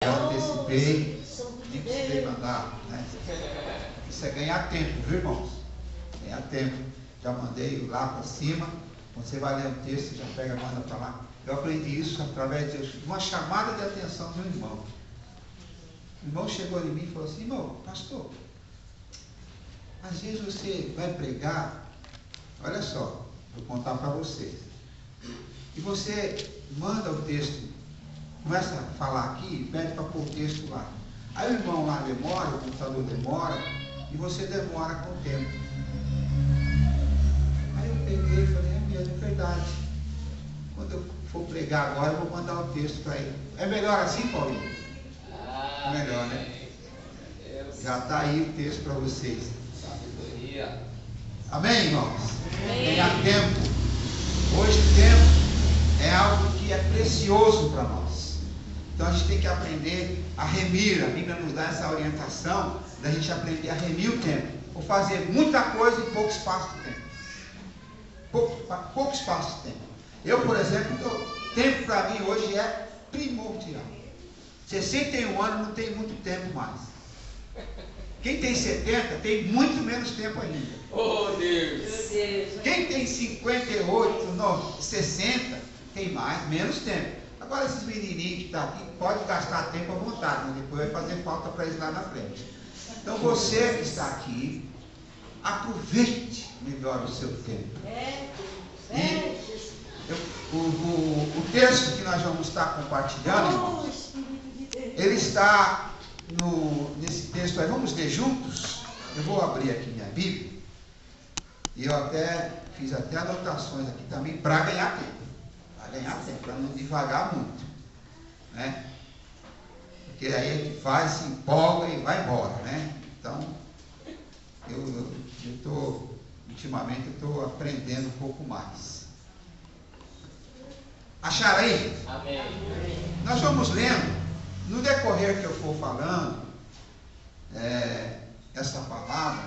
Já antecipei, nem precisei mandar, né? Isso é ganhar tempo, viu, irmãos? Ganhar tempo. Já mandei lá para cima. Quando você vai ler um texto, já pega, manda para lá. Eu aprendi isso através de uma chamada de atenção de um irmão. O irmão chegou em mim e falou assim: irmão, pastor, às vezes você vai pregar, olha só, vou contar para vocês. E você manda o texto, começa a falar aqui e pede para pôr o texto lá. Aí o irmão lá demora, o computador demora, e você demora com o tempo. Aí eu peguei e falei: é mesmo, é verdade. Quando eu for pregar agora, eu vou mandar o texto para ele. É melhor assim, Paulinho? Melhor, né? Já está aí o texto para vocês. Amém, irmãos? Ganhar tempo. Hoje o tempo é algo que é precioso para nós. Então a gente tem que aprender a remir. A Bíblia nos dá essa orientação da gente aprender a remir o tempo. Ou fazer muita coisa em pouco espaço de tempo. Pouco espaço de tempo. Eu, por exemplo, tempo para mim hoje é primordial. 61 anos não tem muito tempo mais. Quem tem 70 tem muito menos tempo ainda. Oh, Deus! Quem tem 58, 60 tem menos tempo. Agora esses menininhos que estão aqui podem gastar tempo à vontade, mas depois vai fazer falta para eles lá na frente. Então você que está aqui, aproveite melhor o seu tempo. O texto que nós vamos estar compartilhando, irmãos, ele está nesse texto aí. Vamos ler juntos? Eu vou abrir aqui minha Bíblia. E eu fiz até anotações aqui também para ganhar tempo. Para ganhar tempo, para não devagar muito. Né? Porque aí a gente faz, se empolga e vai embora. Né? Então, ultimamente eu estou aprendendo um pouco mais. Acharam aí? Amém. Nós vamos lendo. No decorrer que eu for falando essa palavra,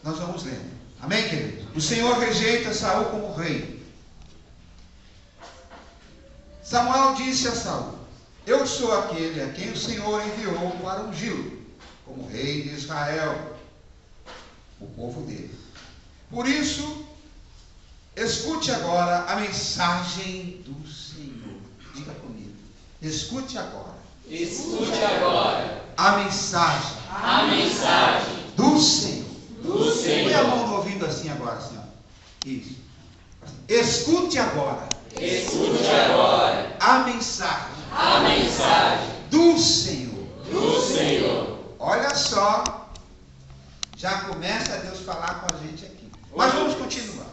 nós vamos lendo. Amém, queridos? O Senhor rejeita Saul como rei. Samuel disse a Saul: eu sou aquele a quem o Senhor enviou para ungí-lo como rei de Israel, o povo dele. Por isso, escute agora a mensagem do Senhor. Diga comigo. Escute agora. Escute agora a mensagem do Senhor. Põe a mão no ouvido assim agora, assim, ó. Isso. Escute agora. Escute agora a mensagem do Senhor. Olha só. Já começa Deus a falar com a gente aqui. Mas vamos continuar.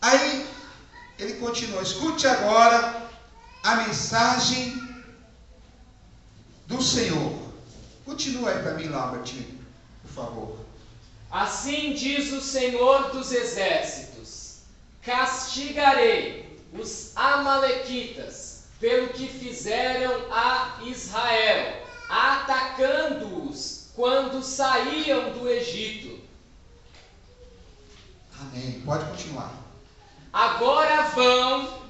Aí ele continua. Escute agora a mensagem do Senhor. Continua aí para mim, Lambertinho, por favor. Assim diz o Senhor dos Exércitos: castigarei os amalequitas pelo que fizeram a Israel, atacando-os quando saíam do Egito. Amém. Pode continuar. Agora vão,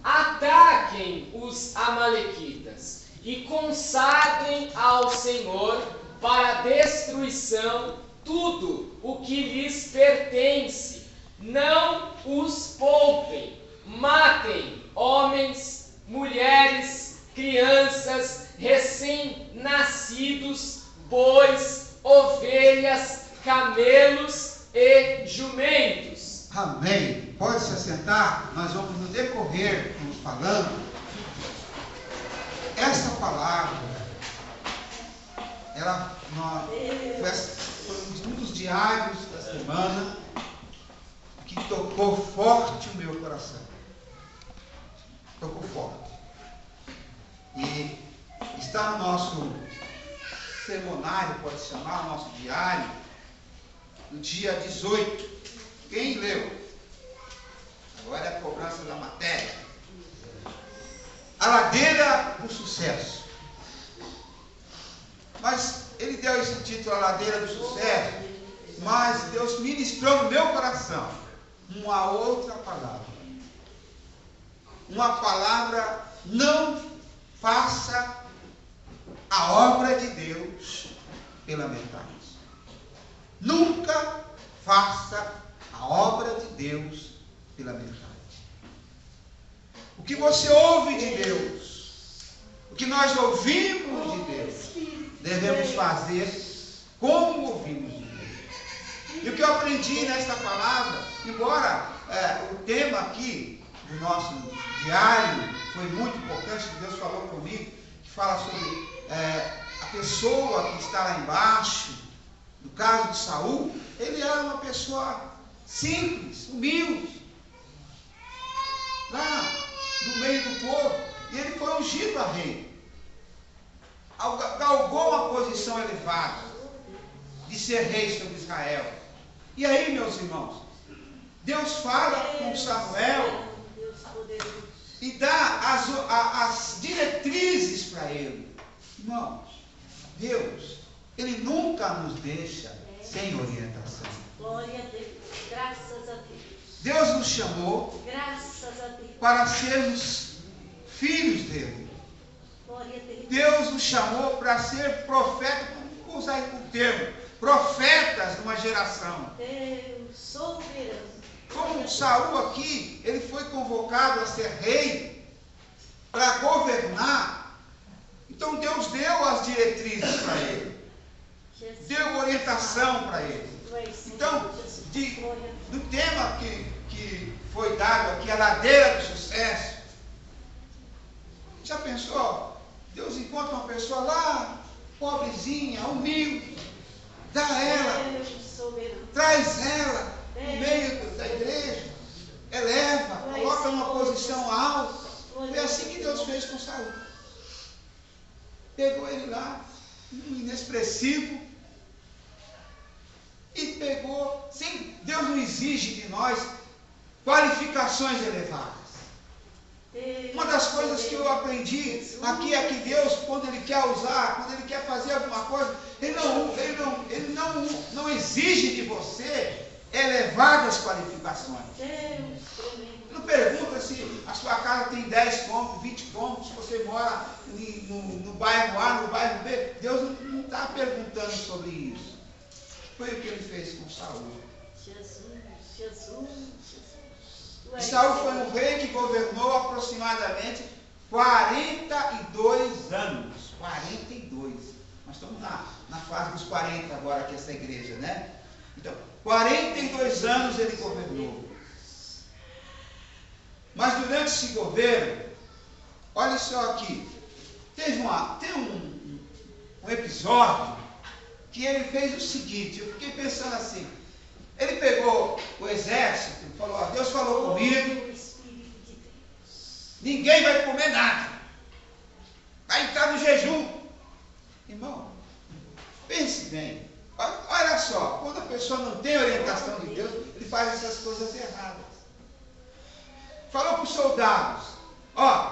ataquem os amalequitas e consagrem ao Senhor para destruição tudo o que lhes pertence. Não os poupem. Matem homens, mulheres, crianças, recém-nascidos, bois, ovelhas, camelos e jumentos. Amém. Pode se assentar. Nós vamos no decorrer, vamos falando. Essa palavra, foi um dos diários da semana que tocou forte o meu coração. Tocou forte. E está no nosso sermonário, pode se chamar, o nosso diário, no dia 18. Quem leu? Agora é a cobrança da matéria. A ladeira do sucesso. Mas ele deu esse título, a ladeira do sucesso, mas Deus ministrou no meu coração uma outra palavra. Uma palavra não faça a obra de Deus pela metade. Nunca faça a obra de Deus pela metade. O que você ouve de Deus, o que nós ouvimos de Deus, devemos fazer como ouvimos de Deus. E o que eu aprendi nesta palavra, embora o tema aqui do nosso diário foi muito importante, que Deus falou comigo, que fala sobre a pessoa que está lá embaixo. No caso de Saul, ele era uma pessoa simples, humilde, lá no meio do povo, e ele foi ungido a rei. Galgou uma posição elevada de ser rei sobre Israel. E aí, meus irmãos, Deus fala com Samuel e dá as diretrizes para ele. Irmãos, Deus, Ele nunca nos deixa sem orientação. Glória a Deus, graças a Deus. Deus nos chamou para sermos filhos dele. Glória a Deus. Deus nos chamou para ser profeta, vou usar o termo, profetas numa geração. Deus soberano. Como Saul aqui, ele foi convocado a ser rei, para governar. Então Deus deu as diretrizes para ele. Deu orientação para ele. Então, do tema que foi dado aqui, a ladeira do sucesso, já pensou? Deus encontra uma pessoa lá, pobrezinha, humilde, dá ela, traz ela no meio da igreja, eleva, coloca numa posição alta. Foi assim que Deus fez com Saul. Pegou ele lá, inexpressivo, e pegou, sim, Deus não exige de nós qualificações elevadas. Uma das coisas que eu aprendi aqui é que Deus, quando Ele quer usar, quando Ele quer fazer alguma coisa, Ele não exige de você elevadas qualificações. Não pergunta se a sua casa tem 10 cômodos, 20 cômodos, se você mora no bairro A, no bairro B. Deus não está perguntando sobre isso. Foi o que Ele fez com Saul. E Saul foi um rei que governou aproximadamente 42 anos. 42. Nós estamos na fase dos 40 agora, aqui essa igreja, né? Então, 42 anos ele governou. Mas durante esse governo, olha só aqui, tem um episódio que ele fez o seguinte, eu fiquei pensando assim, ele pegou o exército e falou, Deus falou comigo, ninguém vai comer nada, vai entrar no jejum. Irmão, pense bem, olha só, quando a pessoa não tem orientação de Deus, ele faz essas coisas erradas. Falou para os soldados,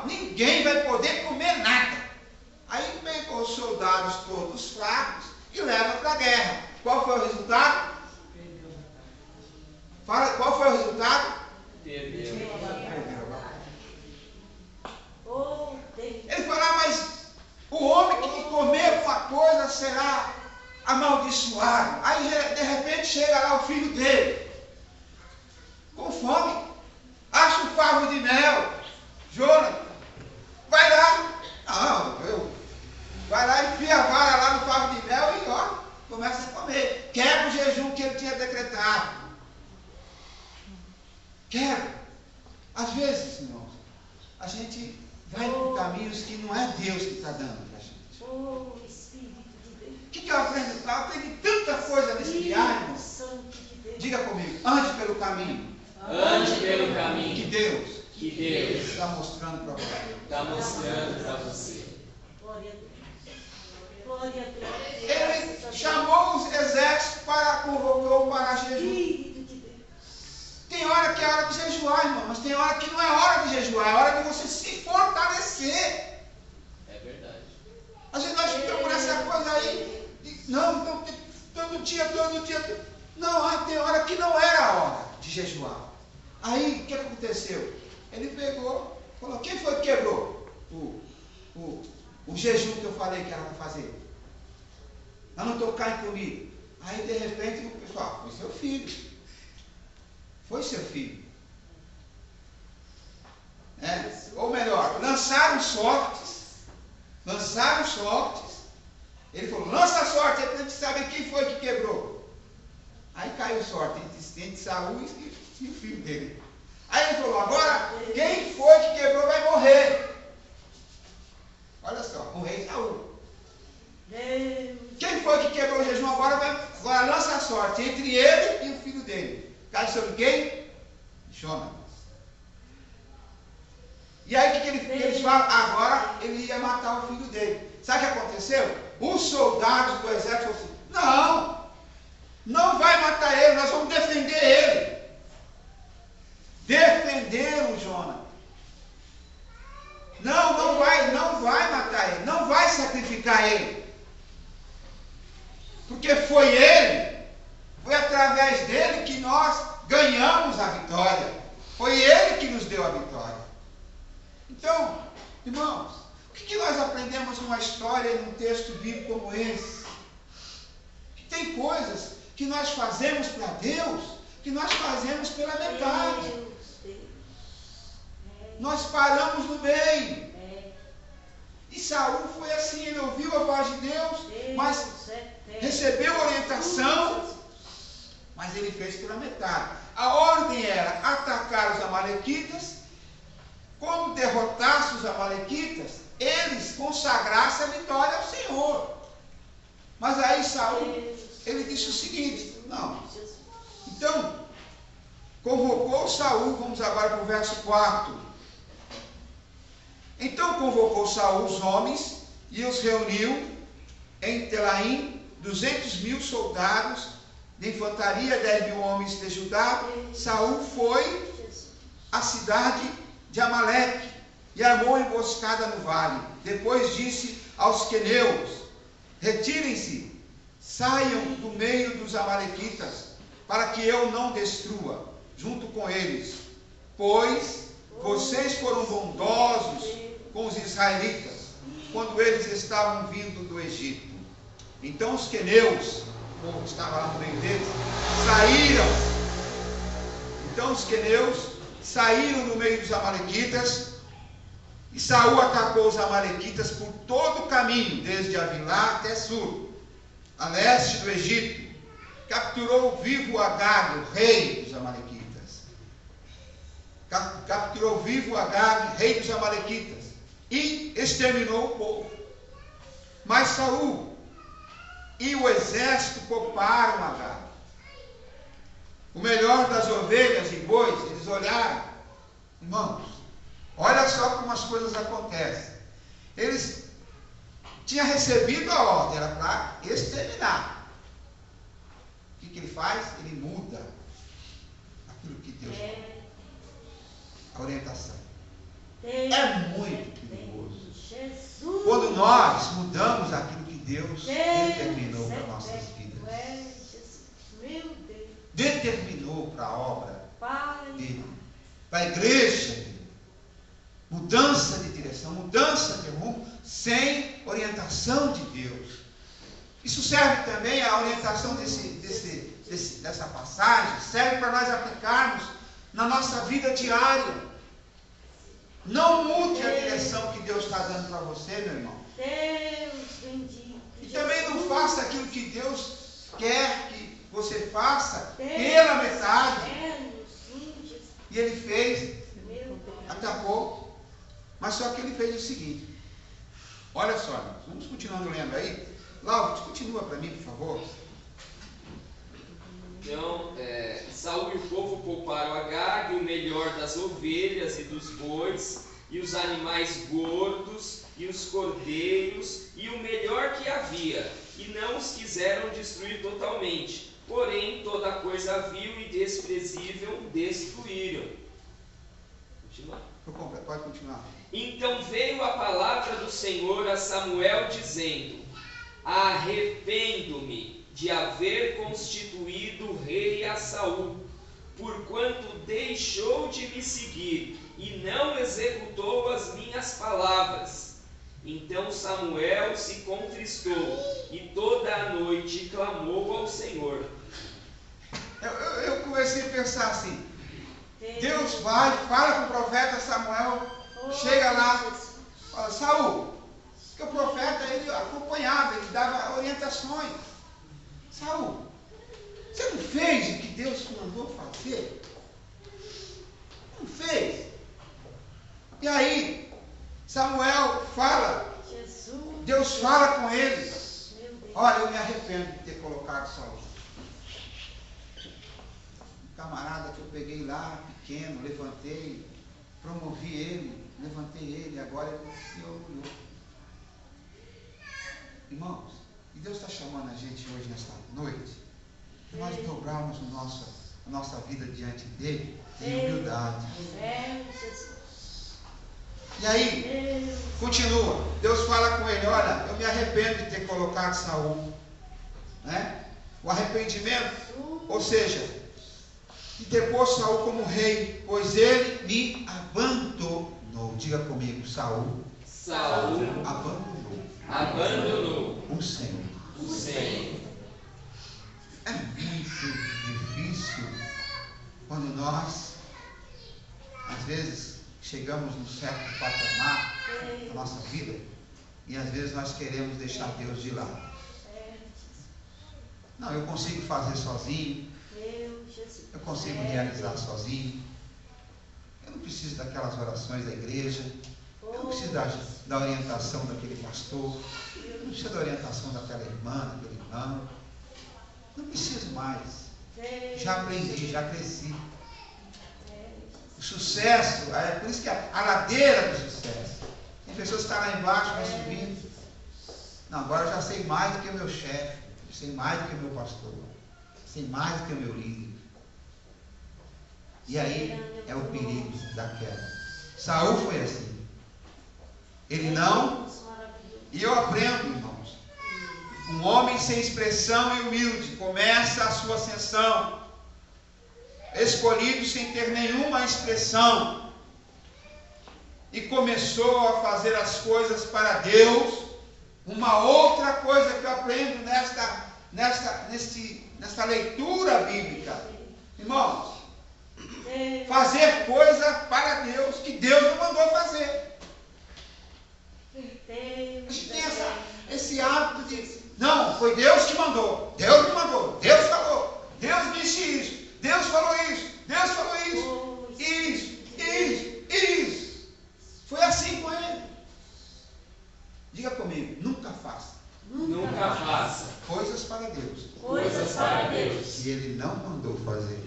ninguém vai poder comer nada. Aí pegou os soldados todos fracos e leva para a guerra. Qual foi o resultado? Fala, qual foi o resultado? Perdeu. Ele falou, mas o homem que comer alguma coisa será amaldiçoado. Aí de repente chega lá o filho dele, com fome, acha um favo de mel. Jonas, vai lá. Vai lá, enfia a vara lá no favo de mel e começa a comer. Quebra o jejum que ele tinha decretado. Quebra. Às vezes, irmãos, a gente vai por caminhos que não é Deus que está dando para a gente. O que eu aprendo? Eu aprendi tanta coisa nesse diário, irmãos. Diga comigo, ande pelo caminho. Ande pelo caminho Que Deus está mostrando para você. Está mostrando para você. Glória a Deus. Glória a Deus. Ele chamou os exércitos convocou para jejum. Tem hora que é hora de jejuar, irmão, mas tem hora que não é hora de jejuar, é hora de você se fortalecer. É verdade. Às vezes nós ficamos nessa coisa aí, não, todo dia. Não, tem hora que não era a hora de jejuar. Aí, o que aconteceu? Ele pegou, falou, quem foi que quebrou? o jejum que eu falei que era para fazer? Eu não tocar em comida. Aí de repente o pessoal, foi seu filho. Foi seu filho. Ou melhor, lançaram sortes. Ele falou, lança a sorte, é para a gente saber quem foi que quebrou. Aí caiu sorte entre Saul e o filho dele. Aí ele falou, agora quem foi que quebrou vai morrer. Olha só, o rei Saul. Quem foi que quebrou o jejum agora lança a sorte entre ele e o filho dele. Cai sobre quem? Jonas. E aí o que eles falam? Agora ele ia matar o filho dele. Sabe o que aconteceu? Os soldados do exército falaram assim, não vai matar ele, nós vamos defender ele. Defenderam Jonas. Não vai matar ele, não vai sacrificar ele. Porque foi através dele que nós ganhamos a vitória. Foi ele que nos deu a vitória. Então, irmãos, o que nós aprendemos numa história e num texto bíblico como esse? Que tem coisas que nós fazemos para Deus, que nós fazemos pela metade. Nós paramos no meio. E Saul foi assim, ele ouviu a voz de Deus, mas recebeu orientação, mas ele fez pela metade. A ordem era atacar os amalequitas. Como derrotasse os amalequitas, eles consagrassem a vitória ao Senhor. Mas aí Saul, ele disse o seguinte, então, convocou Saul, vamos agora para o verso 4. Então convocou Saul os homens e os reuniu em Telaim 200.000 soldados de infantaria, 10.000 homens de Judá. Saul foi à cidade de Amaleque e armou emboscada no vale. Depois disse aos queneus, retirem-se, saiam do meio dos amalequitas, para que eu não destrua junto com eles, pois vocês foram bondosos com os israelitas, quando eles estavam vindo do Egito. Então os queneus, o povo que estava lá no meio deles, saíram no meio dos amalequitas, e Saul atacou os amalequitas por todo o caminho, desde Avilá até Sur, a leste do Egito. Capturou vivo Agag, o rei dos amalequitas. Capturou vivo Agag, rei dos amalequitas, e exterminou o povo. Mas Saul e o exército pouparam Agag. O melhor das ovelhas e bois, eles olharam. Irmãos, olha só como as coisas acontecem. Eles tinham recebido a ordem, era para exterminar. O que ele faz? Ele muda aquilo que Deus falou. A orientação. É muito perigoso. Quando nós mudamos aquilo que Deus determinou para nossas vidas. Determinou para a obra dele, para a igreja dele. Mudança de direção, mudança de rumo, sem orientação de Deus. Isso serve também, a orientação dessa passagem, serve para nós aplicarmos na nossa vida diária. Não mude a direção que Deus está dando para você, meu irmão. Deus bendito. E também não faça aquilo que Deus quer que você faça pela metade. E ele fez, atacou, mas só que ele fez o seguinte. Olha só, vamos continuando lendo aí. Laura, continua para mim, por favor. Então, Saul e o povo pouparam Agag, o melhor das ovelhas e dos bois, e os animais gordos, e os cordeiros, e o melhor que havia, e não os quiseram destruir totalmente. Porém, toda coisa vil e desprezível destruíram. Continua. Pode continuar. Então veio a palavra do Senhor a Samuel, dizendo: arrependo-me de haver constituído rei a Saul, porquanto deixou de me seguir e não executou as minhas palavras. Então Samuel se contristou e toda a noite clamou ao Senhor. Eu comecei a pensar assim, Deus vai, fala com o profeta Samuel, chega lá, fala, Saul, porque o profeta ele acompanhava, ele dava orientações. Saul, você não fez o que Deus te mandou fazer? Não fez? E aí, Samuel fala, Deus fala com ele, olha, eu me arrependo de ter colocado Saul. Um camarada que eu peguei lá, pequeno, levantei, promovi ele, levantei ele, agora ele se orgulhou. Irmãos, e Deus está chamando a gente hoje nesta noite, que nós dobrarmos a nossa vida diante dele em humildade. E aí, continua, Deus fala com ele, olha, eu me arrependo de ter colocado Saul. Né? O arrependimento, ou seja, de ter posto Saul como rei, pois ele me abandonou. Diga comigo, Saul abandonou o Senhor. É muito difícil quando nós, às vezes, chegamos num certo patamar da nossa vida e às vezes nós queremos deixar Deus de lado. Não, eu consigo fazer sozinho, eu consigo realizar sozinho, eu não preciso daquelas orações da igreja, eu não preciso da orientação daquele pastor, eu não preciso da orientação daquela irmã, daquele irmão, não preciso mais, já aprendi, já cresci. O sucesso, é por isso que a ladeira do sucesso, tem pessoas que estão lá embaixo, vai subindo, não, agora eu já sei mais do que o meu chefe, sei mais do que o meu pastor, sei mais do que o meu líder. E aí é o perigo da queda. Saul foi assim. Ele não, e eu aprendo, irmãos, um homem sem expressão e humilde começa a sua ascensão, escolhido sem ter nenhuma expressão, e começou a fazer as coisas para Deus. Uma outra coisa que eu aprendo nesta leitura bíblica, irmãos, fazer coisa para Deus que Deus não mandou fazer. A gente tem esse hábito de, não, foi Deus que mandou, Deus me mandou, Deus falou, Deus disse isso, Deus falou isso, Deus falou isso, isso. Foi assim com ele. Diga comigo, nunca faça coisas para Deus. Que Ele não mandou fazer.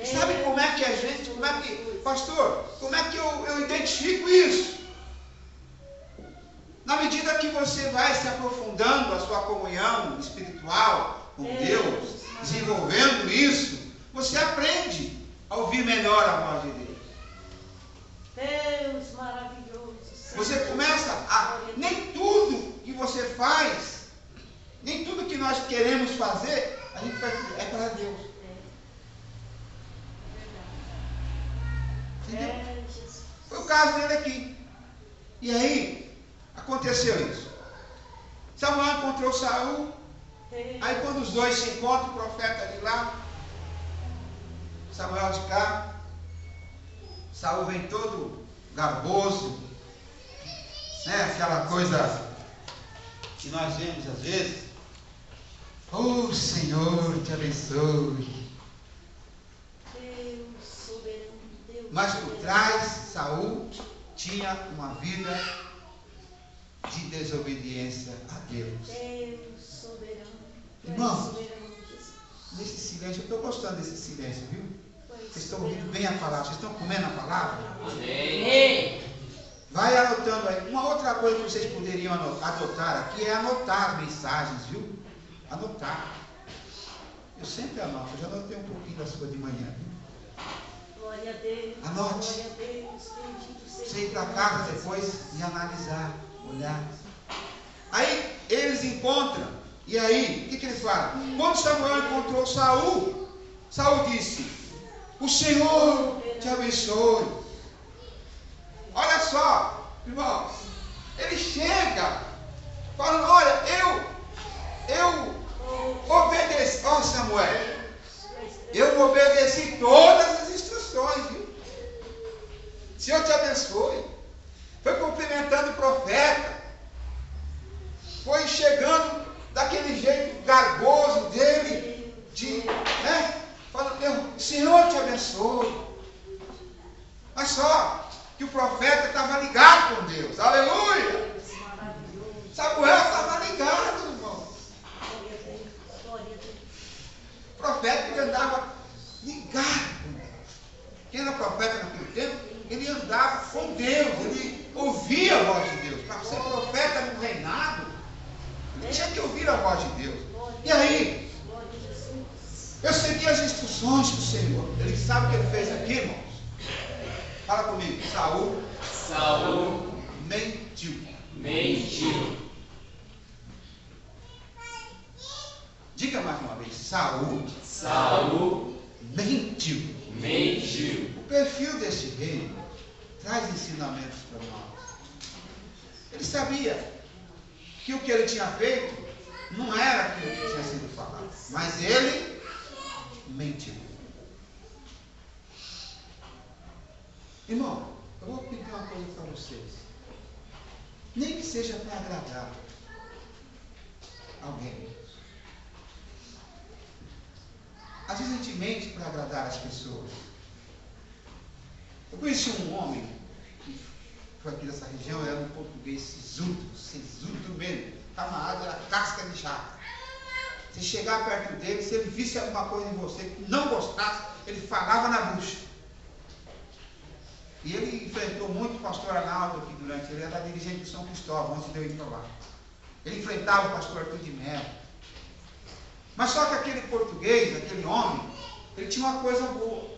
Sabe como é que a gente, pastor, como é que eu identifico isso? Na medida que você vai se aprofundando a sua comunhão espiritual com Deus, desenvolvendo isso, você aprende a ouvir melhor a voz de Deus. Deus maravilhoso. Você começa a, nem tudo que você faz, nem tudo que nós queremos fazer, a gente vai, é para Deus. Entendeu? Foi o caso dele aqui. E aí, aconteceu isso. Samuel encontrou Saul. Aí quando os dois se encontram, o profeta de lá, Samuel de cá, Saul vem todo garboso, né? Aquela coisa que nós vemos às vezes. Oh, Senhor, te abençoe. Deus soberano, Deus. Mas por trás, Saul tinha uma vida de desobediência a Deus. Deus soberano. Irmãos, nesse silêncio, eu estou gostando desse silêncio, viu? Vocês estão ouvindo bem a palavra, vocês estão comendo a palavra? Amém. Vai anotando aí. Uma outra coisa que vocês poderiam adotar aqui é anotar mensagens, viu? Anotar. Eu sempre anoto, eu já anotei um pouquinho da sua de manhã. Glória a Deus. Anote. Glória a Deus. Bendito seja. Você ir para casa depois e analisar, olhar. Aí eles encontram. E aí, o que ele fala? Quando Samuel encontrou Saul, Saul disse: o Senhor te abençoe. Irmãos, ele chega falando, olha, eu obedeci, ó Samuel, eu obedeci todas as instruções, viu? Senhor te abençoe. Foi cumprimentando o profeta, foi chegando daquele jeito garboso dele, falando, Senhor te abençoe. Mas só que o profeta estava ligado com Deus, aleluia! Samuel estava ligado, irmão. O profeta ele andava ligado com Deus. Quem era profeta naquele tempo, ele andava com Deus, ele ouvia a voz de Deus. Para ser profeta no reinado, ele tinha que ouvir a voz de Deus. E aí, eu segui as instruções do Senhor. Ele sabe o que ele fez aqui, irmãos? Fala comigo. Saul mentiu. Diga mais uma vez. Saul mentiu. O perfil desse rei traz ensinamentos para nós. Ele sabia que o que ele tinha feito não era aquilo que tinha sido falado, mas ele mentiu. Irmão, eu vou pedir uma coisa para vocês. Nem que seja para agradar alguém. Às vezes a gente mente para agradar as pessoas. Eu conheci um homem que foi aqui dessa região, era um português sisudo mesmo. Camarada, era casca de jaca. Se chegar perto dele, se ele visse alguma coisa em você que não gostasse, ele falava na bucha. E ele enfrentou muito o pastor Arnaldo aqui durante, ele era dirigente do São Cristóvão, antes de eu ir para lá. Ele enfrentava o pastor Arthur de Mello. Mas só que aquele português, aquele homem, ele tinha uma coisa boa.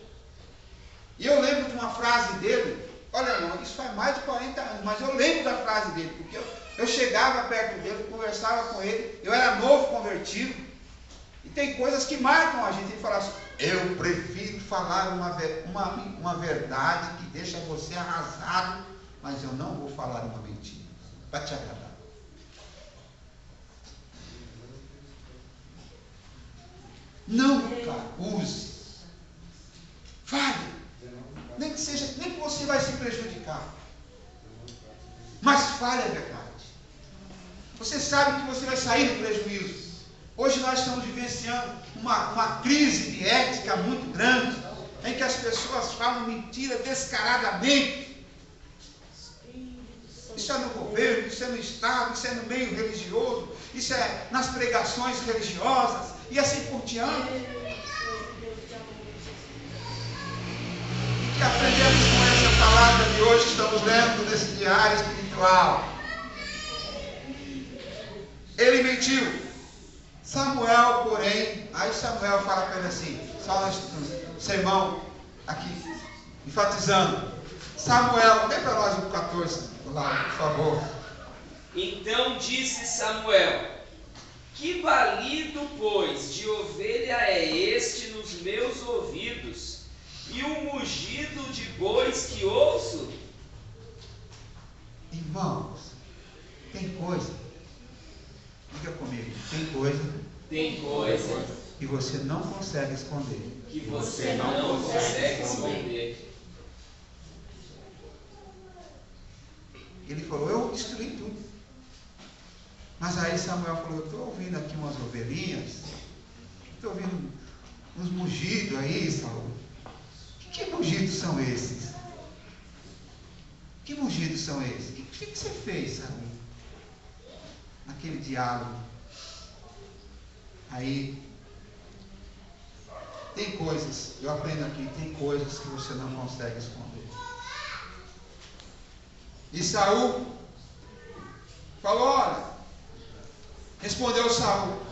E eu lembro de uma frase dele, olha não, isso faz mais de 40 anos, mas eu lembro da frase dele, porque eu chegava perto dele, conversava com ele, eu era novo convertido, e tem coisas que marcam a gente. Ele fala assim, eu prefiro falar uma verdade que deixa você arrasado, mas eu não vou falar uma mentira, para te agradar. Nunca use. Fale. Nem que você vai se prejudicar. Mas fale a verdade. Você sabe que você vai sair do prejuízo. Hoje nós estamos vivenciando uma crise de ética muito grande, em que as pessoas falam mentira descaradamente. Isso é no governo, isso é no Estado, isso é no meio religioso, isso é nas pregações religiosas, e assim por diante. E que aprendemos com essa palavra de hoje que estamos lendo nesse diário espiritual. Ele mentiu. Samuel, porém, aí Samuel fala para ele assim, só no sermão aqui, enfatizando. Samuel, lê para nós o 14 lá, por favor. Então disse Samuel, que balido, pois, de ovelha é este nos meus ouvidos, e o mugido de bois que ouço? Irmãos, tem coisa, diga comigo, tem coisa que você não consegue esconder. Que você não consegue esconder. Ele falou, eu destruí tudo. Mas aí Samuel falou, eu estou ouvindo aqui umas ovelhinhas, estou ouvindo uns mugidos aí, Saul. Que mugidos são esses? Que mugidos são esses? O que você fez, Saul? Naquele diálogo. Aí, tem coisas, eu aprendo aqui, tem coisas que você não consegue esconder. E Saul falou, olha, respondeu Saul,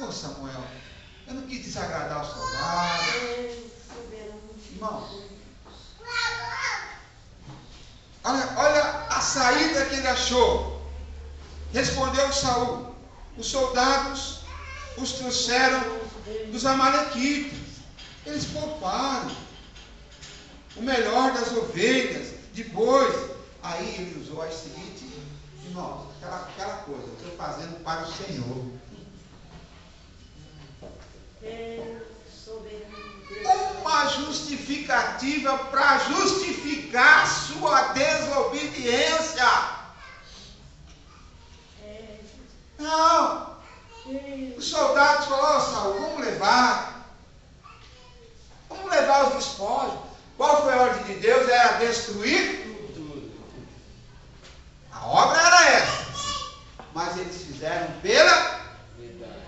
olha, Samuel, eu não quis desagradar o soldado. Irmão, olha a saída que ele achou. Respondeu Saul, os soldados os trouxeram dos amalequitas, eles pouparam o melhor das ovelhas Depois, aí ele usou a seguinte, irmãos, aquela coisa, eu estou fazendo para o Senhor. Uma justificativa para justificar sua desobediência. Não. Os soldados falaram: Saul, vamos levar os despojos. Qual foi a ordem de Deus? Era destruir tudo. A obra era essa, mas eles fizeram pela verdade.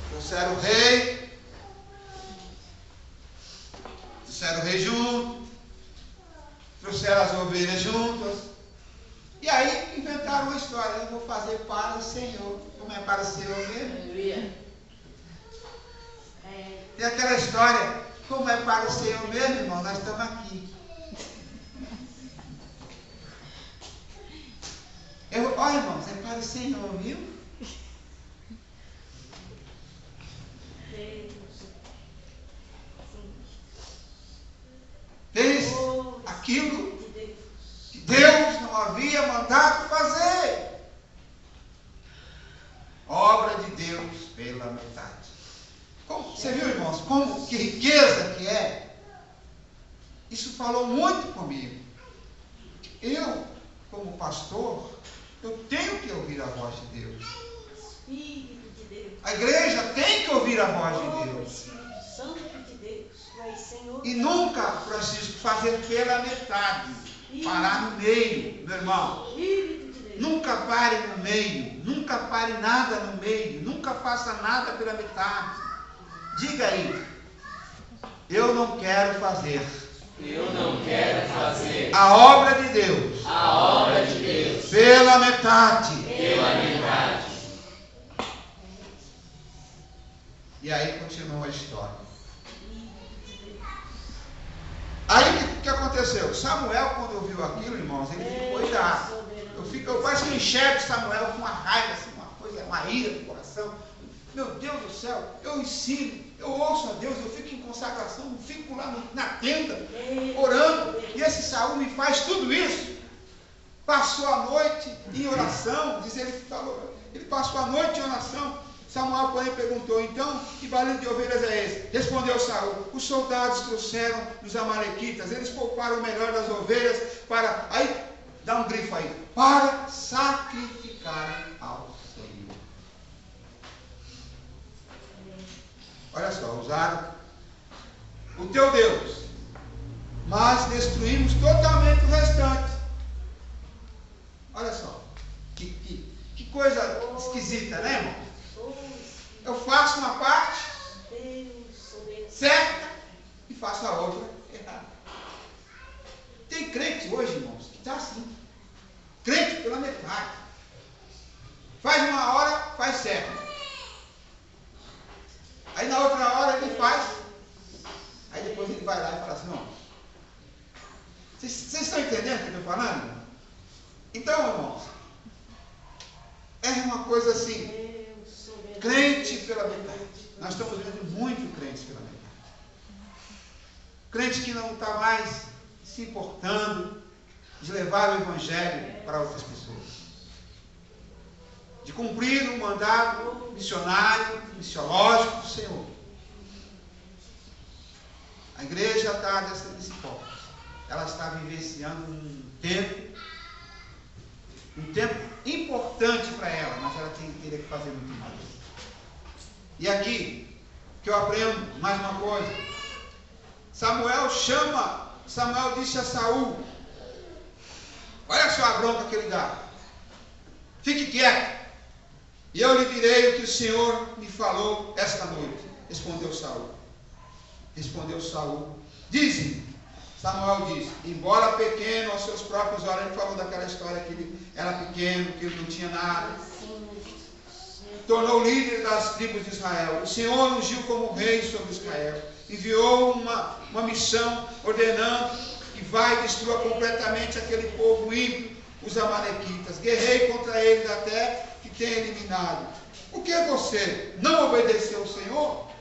Trouxeram o rei junto, trouxeram as ovelhas juntas, e aí inventaram uma história: eu vou fazer para o Senhor. Como é para o Senhor mesmo? Tem aquela história: como é para o Senhor mesmo, irmão? Nós estamos aqui. Olha, irmãos, é para o Senhor, viu? Fez aquilo que Deus não havia mandado fazer. Obra de Deus pela metade. Você viu, irmãos, que riqueza que é? Isso falou muito comigo. Eu, como pastor, eu tenho que ouvir a voz de Deus. A igreja tem que ouvir a voz de Deus. E nunca, Francisco, fazer pela metade. Parar no meio, meu irmão. Nunca pare no meio. Nunca pare nada no meio. Nunca faça nada pela metade. Diga aí: eu não quero fazer. Eu não quero fazer a obra de Deus. A obra de Deus pela metade. Pela metade. E aí continua a história. Aí o que aconteceu? Samuel, quando ouviu aquilo, irmãos, ele ficou irado. Eu quase que enxergo Samuel com uma raiva, assim, uma ira no coração. Meu Deus do céu, eu ensino, eu ouço a Deus, eu fico em consagração, eu fico lá na tenda, orando, e esse Saul me faz tudo isso. Passou a noite em oração, ele passou a noite em oração. Samuel, porém, perguntou: então, que barulho de ovelhas é esse? Respondeu Saul: os soldados trouxeram dos amalequitas, eles pouparam o melhor das ovelhas para, aí, dá um grifo aí, para sacrificar ao Senhor. Olha só, usaram o teu Deus, mas destruímos totalmente o restante. Olha só, que coisa esquisita, né, irmão? Eu faço uma parte certa e faço a outra errada. Tem crente hoje, irmãos, que está assim. Crente pela metade. Faz uma hora, faz certo. Aí na outra hora ele faz. Aí depois ele vai lá e fala assim: não. Vocês estão entendendo o que eu estou falando? Então, irmãos, é uma coisa assim. Crente pela metade. Nós estamos vendo muito crentes pela metade. Crente que não está mais se importando de levar o Evangelho para outras pessoas. De cumprir um mandado missionário, missiológico do Senhor. A igreja está desse ponto. Ela está vivenciando um tempo importante para ela, mas ela teria que fazer muito mais. E aqui, que eu aprendo mais uma coisa. Samuel disse a Saul: olha só a bronca que ele dá. Fique quieto, e eu lhe direi o que o Senhor me falou esta noite. Respondeu Saul: dize-me. Samuel disse: embora pequeno aos seus próprios olhos. Ele falou daquela história que ele era pequeno, que ele não tinha nada. Tornou líder das tribos de Israel. O Senhor ungiu como rei sobre Israel. Enviou uma missão ordenando que vai e destrua completamente aquele povo ímpio, os amalequitas. Guerrei contra eles até que tenha eliminado. Por que você não obedeceu ao Senhor?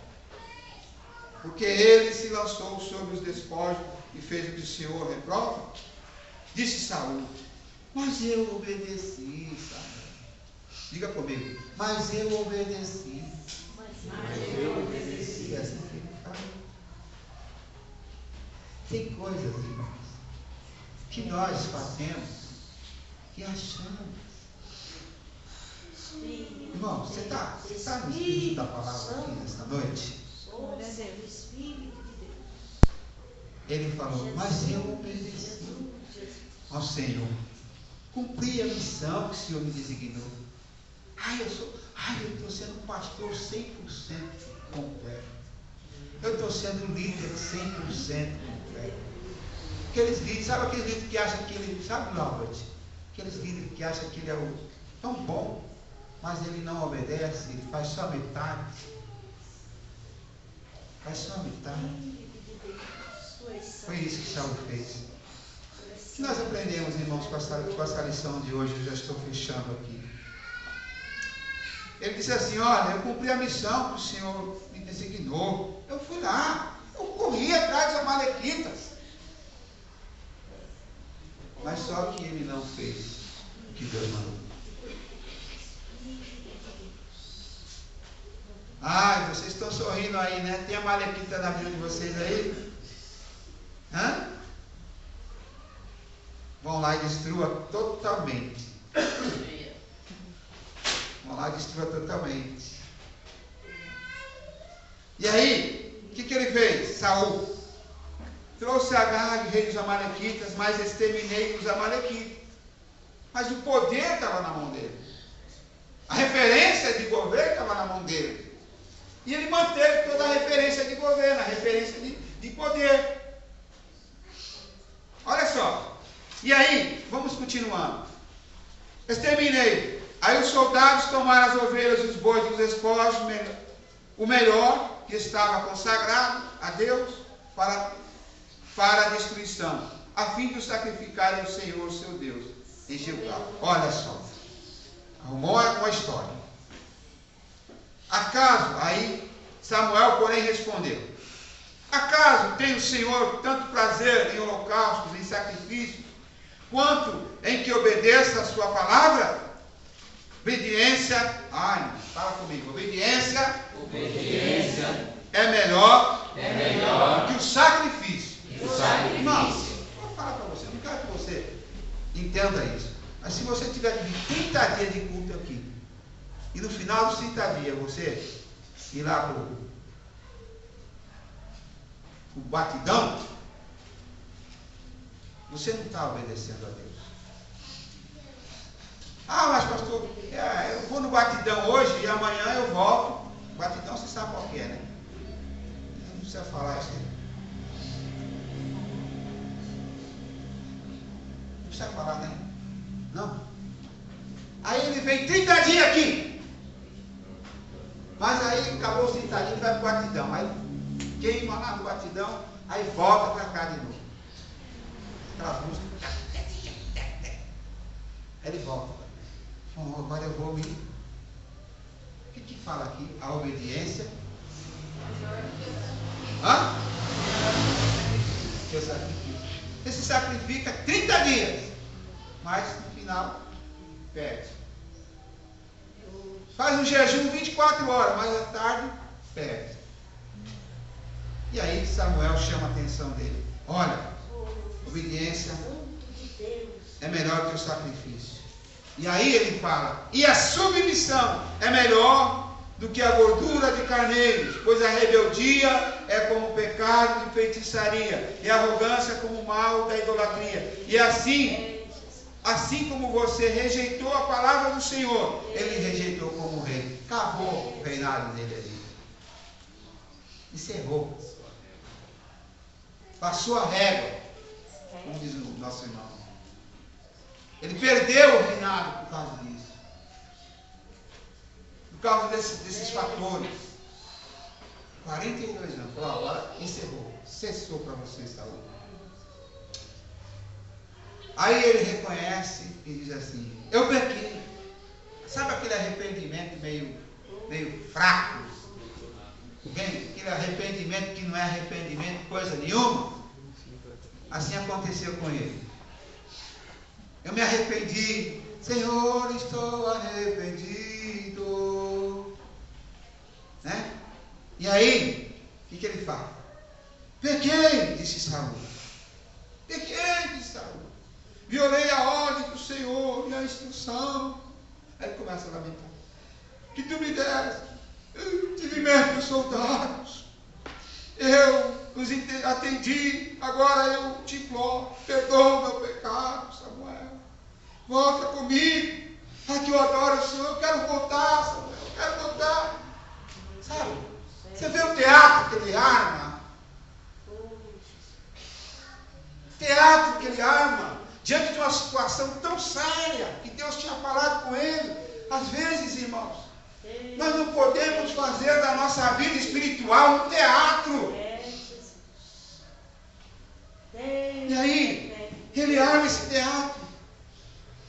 porque ele se lançou sobre os despojos e fez o que o Senhor reprova? Disse Saul, mas eu obedeci, Saul. Diga comigo, mas eu obedeci. Mas eu obedeci. E assim que ele fala. Tem coisas, irmãos, que nós fazemos e achamos. Irmão, você está no Espírito da Palavra aqui nesta noite? Ele falou, mas eu obedeci ao Senhor. Cumpri a missão que o Senhor me designou. Eu estou sendo um pastor 100% completo. Eu estou sendo líder 100% completo. Aqueles líderes, sabe aqueles líderes que acham que ele, sabe, Albert? Aqueles líderes que acham que ele é tão bom, mas ele não obedece, ele faz só metade. Faz só metade. Foi isso que Saul fez. O que nós aprendemos, irmãos, com essa lição de hoje? Eu já estou fechando aqui. Ele disse assim, olha, eu cumpri a missão que o Senhor me designou. Eu fui lá, eu corri atrás dos amalequitas. Mas só que ele não fez o que Deus mandou. Vocês estão sorrindo aí, né? Tem amalequita na vida de vocês aí? Vão lá e destrua totalmente. Vão lá e destrua totalmente. E aí, o que ele fez? Saul trouxe Agag, rei dos amalequitas, mas exterminei os amalequitas. Mas o poder estava na mão dele. A referência de governo estava na mão dele. E ele manteve toda a referência de governo, a referência de poder. Olha só. E aí, vamos continuando. Exterminei. Aí os soldados tomaram as ovelhas e os bois dos despojos, o melhor que estava consagrado a Deus para a destruição, a fim de o sacrificarem ao Senhor seu Deus em Gilgal. Olha só. Arrumou uma história. Acaso, aí Samuel, porém, respondeu: acaso tem o Senhor tanto prazer em holocaustos, em sacrifícios, quanto em que obedeça a sua palavra? Obediência, fala comigo, obediência é melhor que o sacrifício. Irmãos, vou falar para você, não quero que você entenda isso, mas se você tiver 30 dias de culto aqui, e no final dos 30 dias você ir lá para o batidão, você não está obedecendo a Deus. Mas pastor, eu vou no batidão hoje e amanhã eu volto. Batidão você sabe qual que é, né? Não precisa falar isso aí. Não precisa falar, né? Não. Aí ele vem 30 dias aqui. Mas aí acabou os 30 dias, ele vai para o batidão. Aí queima lá no batidão, aí volta para cá de novo. Aquelas músicas. Aí ele volta. Agora eu vou me... O que fala aqui? A obediência. Que eu sacrifico. Você se sacrifica 30 dias. Mas no final, perde. Faz um jejum 24 horas, mas à tarde, perde. E aí Samuel chama a atenção dele. Olha, obediência é melhor que o sacrifício. E aí ele fala, e a submissão é melhor do que a gordura de carneiros, pois a rebeldia é como o pecado de feitiçaria, e a arrogância como o mal da idolatria. E assim como você rejeitou a palavra do Senhor, ele rejeitou como rei. Acabou o reinado dele ali. Encerrou. Passou a régua, como diz o nosso irmão. Ele perdeu o reinado por causa disso. Por causa desses fatores. 42 anos. Agora encerrou. Cessou para você, Saul. Aí ele reconhece e diz assim: eu pequei. Sabe aquele arrependimento meio fraco? aquele arrependimento que não é arrependimento, coisa nenhuma. Assim aconteceu com ele. Eu me arrependi. Senhor, estou arrependido. Né? E aí, o que ele fala? Pequei, disse Saul. Pequei, disse Saul. Violei a ordem do Senhor e a instrução. Aí ele começa a lamentar. Que tu me deste. Eu tive medo dos soldados. Eu os atendi. Agora eu te imploro. Perdoa o meu pecado, Samuel. Volta comigo. Aqui eu adoro o Senhor. Eu quero voltar, Samuel. Eu quero voltar. Sabe? Você vê o teatro que ele arma. Teatro que ele arma. Diante de uma situação tão séria. Que Deus tinha falado com ele. Às vezes, irmãos, nós não podemos fazer da nossa vida espiritual um teatro. E aí, ele arma esse teatro.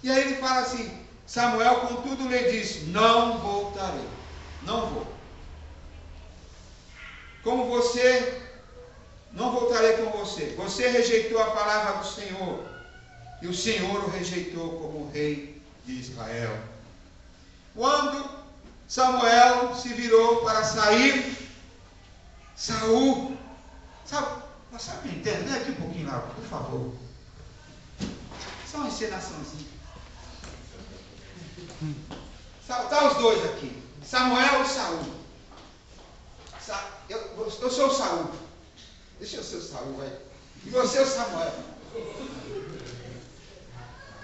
E aí ele fala assim, Samuel, contudo, lhe disse, não voltarei. Não vou. Como você, não voltarei com você. Você rejeitou a palavra do Senhor. E o Senhor o rejeitou como rei de Israel. Quando Samuel se virou para sair, Saul, sabe me entende? Vem aqui um pouquinho lá, por favor. Só uma encenaçãozinha. Está os dois aqui, Samuel e Saul. Eu sou o Saul. Deixa eu ser o Saul, vai. E você é o Samuel.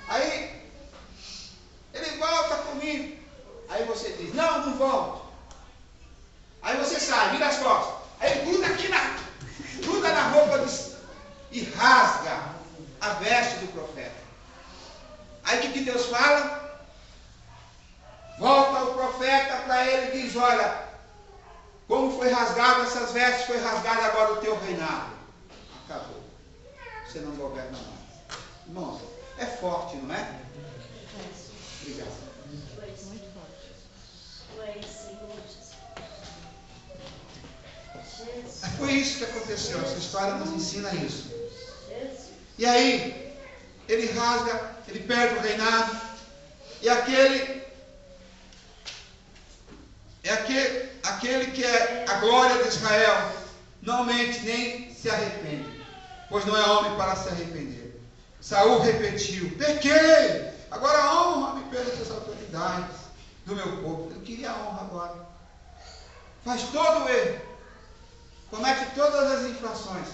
Aí, ele volta comigo. Aí você diz, não volto. Aí você sai, vira as costas. Aí ele gruda na roupa e rasga a veste do profeta. Aí o que Deus fala? Volta o profeta para ele e diz, olha, como foi rasgado essas vestes, foi rasgado agora o teu reinado. Acabou. Você não governa mais. Irmãos, é forte, não é? Obrigado. Foi isso que aconteceu. Essa história nos ensina isso. E aí, ele rasga, ele perde o reinado. E aquele que é a glória de Israel, não mente nem se arrepende, pois não é homem para se arrepender. Saul repetiu, pequei, agora honra-me pelas autoridades do meu povo. Ele queria honra agora. Faz todo o erro, comete todas as infrações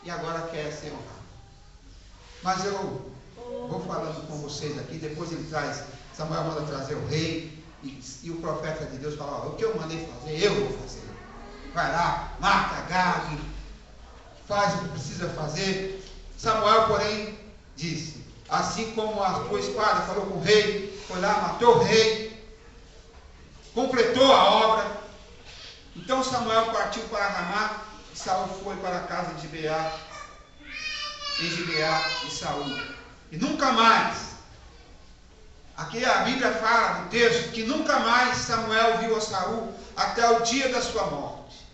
e agora quer ser honrado. Mas eu vou falando com vocês aqui, depois ele traz, Samuel manda trazer o rei e o profeta de Deus fala, o que eu mandei fazer, eu vou fazer. Vai lá, mata Agag, faz o que precisa fazer. Samuel, porém, disse, assim como a tua espada falou com o rei, foi lá, matou o rei, completou a obra. Então Samuel partiu para Ramá, e Saul foi para a casa de Gibeá, em Gibeá de Saul. E nunca mais, aqui a Bíblia fala no texto, que nunca mais Samuel viu a Saul até o dia da sua morte.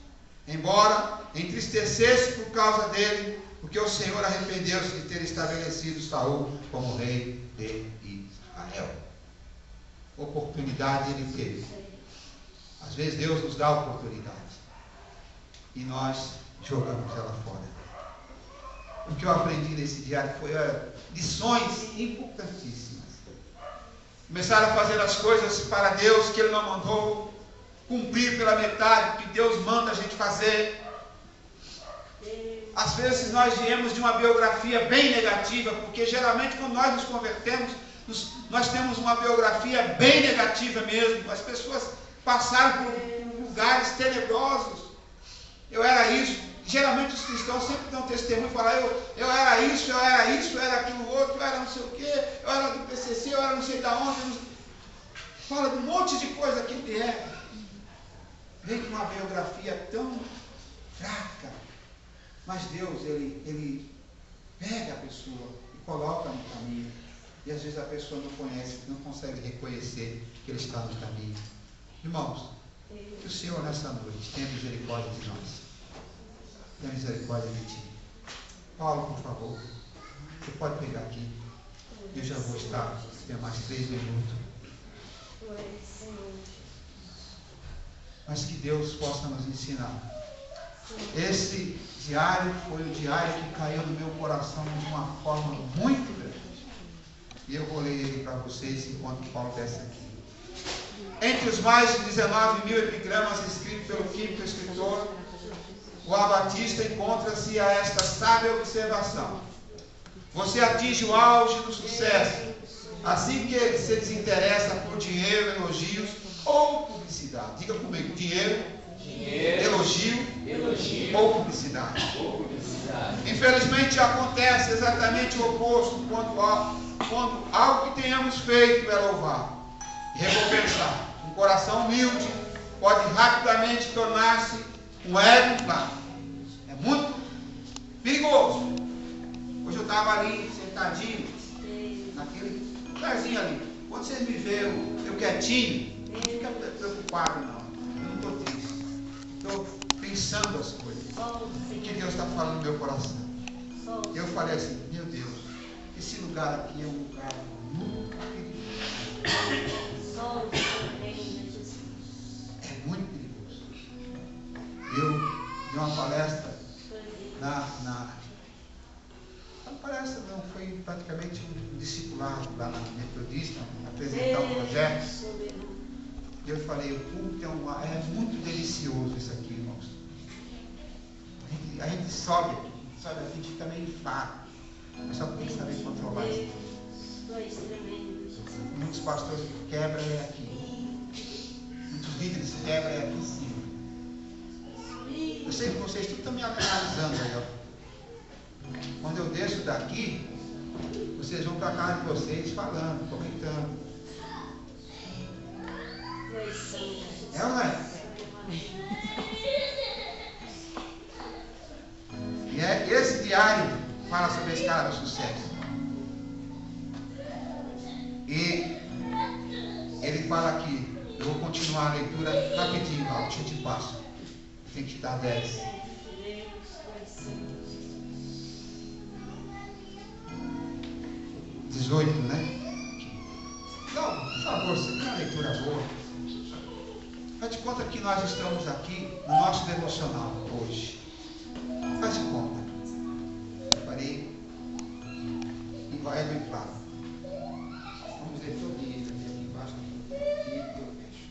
Embora entristecesse por causa dele, porque o Senhor arrependeu-se de ter estabelecido Saul como rei de Israel. Oportunidade ele teve. Às vezes Deus nos dá oportunidade e nós jogamos ela fora. O que eu aprendi nesse diário foi lições importantíssimas. Começar a fazer as coisas para Deus que Ele não mandou, cumprir pela metade que Deus manda a gente fazer. Às vezes nós viemos de uma biografia bem negativa, porque geralmente quando nós nos convertemos, nós temos uma biografia bem negativa mesmo. As pessoas passaram por lugares tenebrosos. Eu era isso. Geralmente os cristãos sempre dão testemunho e falam, eu era isso, eu era aquilo outro, eu era não sei o quê, eu era do PCC, eu era não sei da onde. Fala de um monte de coisa que ele é. Vem com uma biografia tão fraca. Mas Deus, ele pega a pessoa e coloca no caminho. E às vezes a pessoa não conhece, não consegue reconhecer que ele está no caminho. Irmãos, Que o Senhor nessa noite tenha misericórdia de nós. Tenha misericórdia de ti. Paulo, por favor, você pode pegar aqui. Eu já vou estar, tem mais 3 minutos. Mas que Deus possa nos ensinar. Esse diário foi o diário que caiu no meu coração de uma forma muito grande. E eu vou ler ele para vocês enquanto Paulo desce aqui. Entre os mais de 19 mil epigramas escritos pelo químico escritor, o Abatista encontra-se a esta sábia observação: você atinge o auge do sucesso assim que se desinteressa por dinheiro, elogios ou publicidade. Diga comigo: dinheiro, elogio ou publicidade. Infelizmente acontece exatamente o oposto quando algo que tenhamos feito é louvado e recompensado. Um coração humilde pode rapidamente tornar-se um ego inflado. É muito perigoso. Hoje eu estava ali sentadinho naquele lugarzinho ali. Quando vocês me veem eu quietinho, não fica preocupado não. Eu não estou triste. Estou pensando as coisas. O que Deus está falando no meu coração. Eu falei assim: meu Deus, esse lugar aqui é um lugar muito perigoso. É muito perigoso. Eu dei uma palestra a palestra não, foi praticamente um discipulado lá na Metodista, apresentar um projeto. Eu falei: o culto é muito delicioso isso aqui, irmãos. A gente sobe, a gente fica meio inflado. Só tem que saber controlar isso. Muitos pastores quebram aqui. Muitos líderes quebram aqui em cima. Eu sei que vocês tudo estão me analisando aí, ó. Quando eu desço daqui, vocês vão para a casa de vocês falando, comentando. É ou não é? E esse diário fala sobre a escala do sucesso. E ele fala aqui, eu vou continuar a leitura rapidinho, deixa eu te passo. Tem que te dar 10. 18, né? Então, por favor, você tem uma leitura boa. Faz de conta que nós estamos aqui no nosso devocional hoje. Faz de conta. Parei e vai do inflado. Vamos ler todo dia aqui embaixo e eu fecho.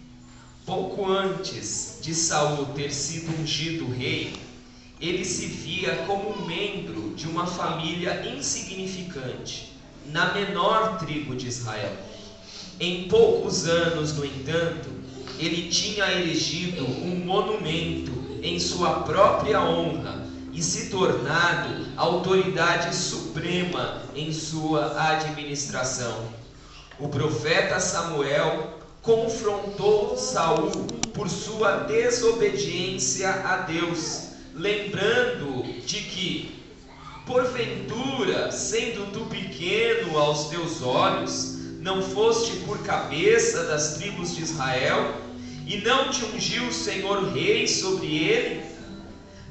Pouco antes de Saul ter sido ungido rei, ele se via como um membro de uma família insignificante na menor tribo de Israel. Em poucos anos, no entanto, ele tinha erigido um monumento em sua própria honra e se tornado autoridade suprema em sua administração. O profeta Samuel confrontou Saul por sua desobediência a Deus, lembrando de que, porventura, sendo tu pequeno aos teus olhos, não foste por cabeça das tribos de Israel, e não te ungiu o Senhor rei sobre ele?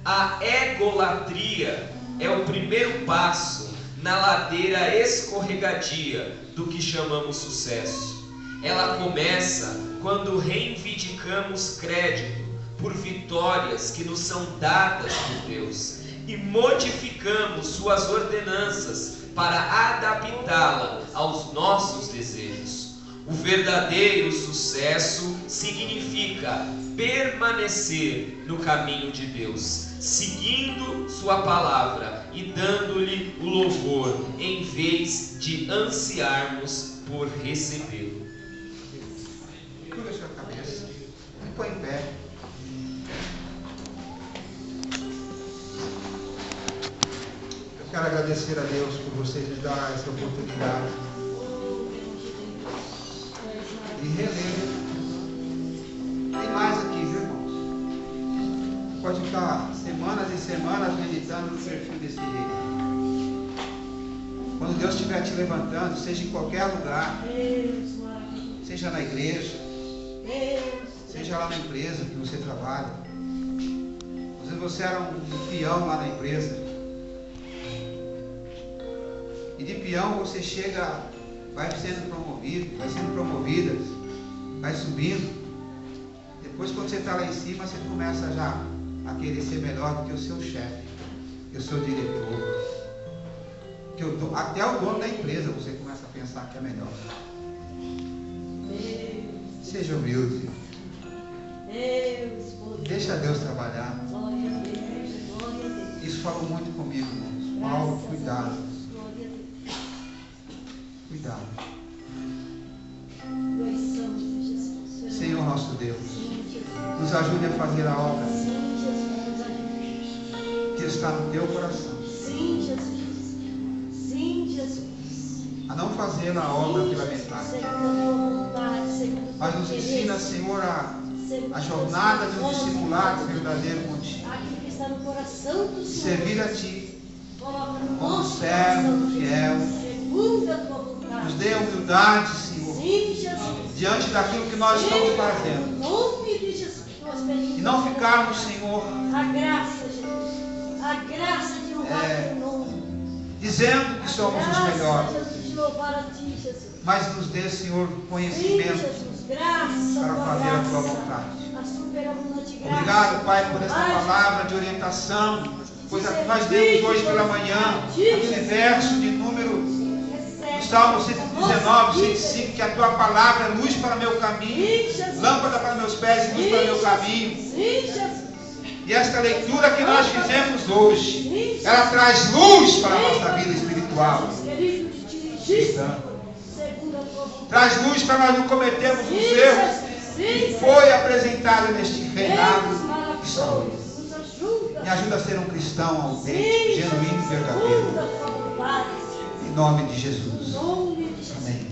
A egolatria é o primeiro passo na ladeira escorregadia do que chamamos sucesso. Ela começa quando reivindicamos crédito por vitórias que nos são dadas por Deus e modificamos suas ordenanças para adaptá-la aos nossos desejos. O verdadeiro sucesso significa permanecer no caminho de Deus, seguindo sua palavra e dando-lhe o louvor, em vez de ansiarmos por recebê-lo. Curva a sua cabeça e põe em pé. Eu quero agradecer a Deus por vocês me dar essa oportunidade de reler. Tem mais aqui, viu, irmãos? Pode ficar semanas e semanas meditando no perfil desse rei. Quando Deus estiver te levantando, seja em qualquer lugar, seja na igreja, Seja lá na empresa que você trabalha. Às vezes você era um peão lá na empresa. E de peão você chega, vai sendo promovido, vai sendo promovida, vai subindo. Depois, quando você está lá em cima, você começa já a querer ser melhor do que o seu chefe, que o seu diretor, até o dono da empresa você começa a pensar que é melhor. Seja humilde. Deixa Deus trabalhar. Isso falou muito comigo, irmãos. Paulo, cuidado. Cuidado. Senhor nosso Deus, nos ajude a fazer a obra que está no teu coração. Sim, Jesus. Sim, Jesus. A não fazer a obra pela metade. Mas nos ensina, Senhor, a jornada de um discipulado verdadeiro contigo. Aquilo que está no coração do Senhor. Servir a Ti Coloca no como nosso servo coração, fiel. segundo a tua vontade. Nos dê a humildade, Senhor, Sim, Jesus. diante daquilo que nós estamos fazendo. Em nome de Jesus, nós pedimos E não ficarmos, Senhor, a graça, Jesus. A graça de honrar o teu nome. dizendo que somos os melhores. Jesus, de louvar a ti, Jesus. Mas nos dê, Senhor, Sim, conhecimento Jesus. Graça, para tua fazer a Tua graça. vontade. A superabundante graça. Obrigado, Pai, por esta palavra de orientação, pois aqui nós demos hoje pela manhã aquele verso de número do Salmo 119, 105, que a Tua palavra é luz para meu caminho, lâmpada para meus pés e luz para meu caminho. Sim, Jesus. E esta leitura que nós fizemos hoje, ela traz luz para a nossa vida espiritual. Querido, te dirigir segundo a tua vontade. Traz luz para nós não cometermos os erros que foi apresentado neste reinado de saúde. Nos ajuda. Me ajuda a ser um cristão autêntico, genuíno e verdadeiro. Segundo a tua vontade. Em nome de Jesus. Em nome de Jesus. Amém.